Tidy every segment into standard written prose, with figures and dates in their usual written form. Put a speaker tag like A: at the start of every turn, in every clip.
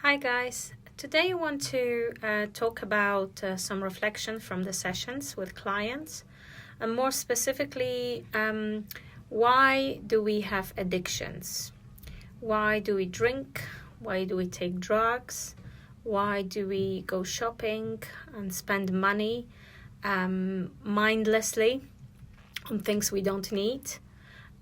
A: Hi guys, today I want to talk about some reflection from the sessions with clients, and more specifically, why do we have addictions? Why do we drink? Why do we take drugs? Why do we go shopping and spend money mindlessly on things we don't need?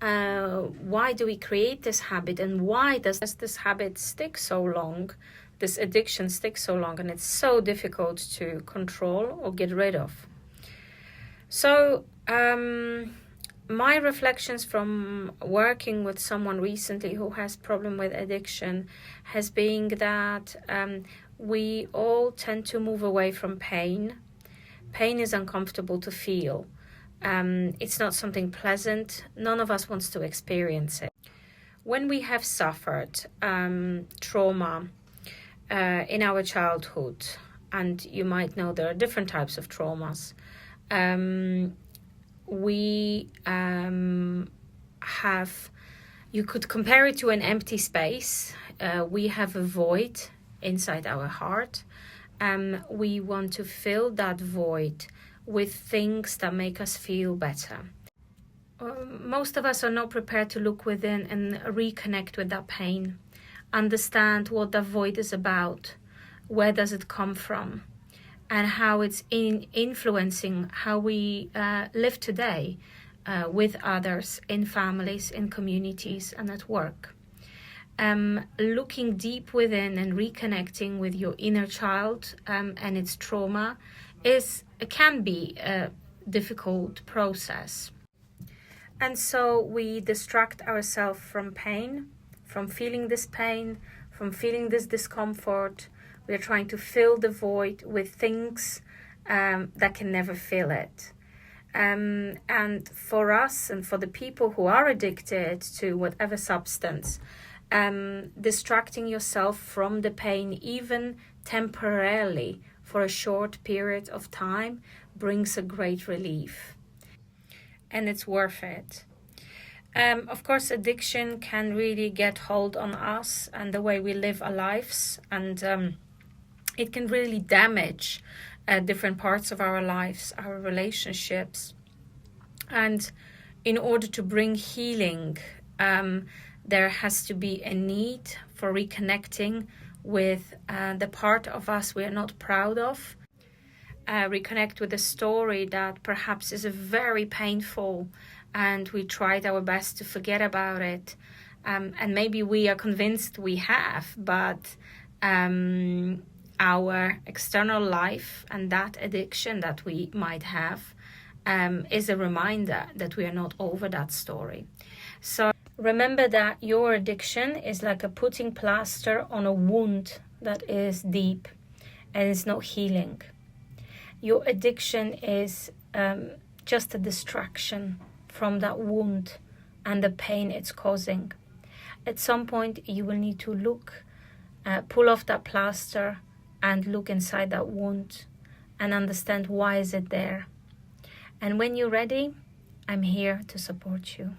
A: Why do we create this habit, and why does this habit stick so long, this addiction stick so long, and it's so difficult to control or get rid of? So my reflections from working with someone recently who has problem with addiction has been that we all tend to move away from pain. Pain is uncomfortable to feel. It's not something pleasant. None of us wants to experience it. When we have suffered trauma in our childhood, and you might know there are different types of traumas, we have, you could compare it to an empty space. We have a void inside our heart. We want to fill that void with things that make us feel better. Most of us are not prepared to look within and reconnect with that pain, understand what that void is about, where does it come from, and how it's influencing how we live today with others, in families, in communities, and at work. Looking deep within and reconnecting with your inner child and its trauma can be a difficult process. And so we distract ourselves from pain, from feeling this pain, from feeling this discomfort. We're trying to fill the void with things that can never fill it. And for us and for the people who are addicted to whatever substance, distracting yourself from the pain, even temporarily, for a short period of time, brings a great relief. And it's worth it. Of course, addiction can really get hold on us and the way we live our lives, and it can really damage different parts of our lives, our relationships. And in order to bring healing, there has to be a need for reconnecting with the part of us we are not proud of. Reconnect with a story that perhaps is very painful, and we tried our best to forget about it. And maybe we are convinced we have, but our external life and that addiction that we might have is a reminder that we are not over that story. So remember that your addiction is like a putting plaster on a wound that is deep and is not healing. Your addiction is just a distraction from that wound and the pain it's causing. At some point, you will need to look, pull off that plaster and look inside that wound and understand why is it there. And when you're ready, I'm here to support you.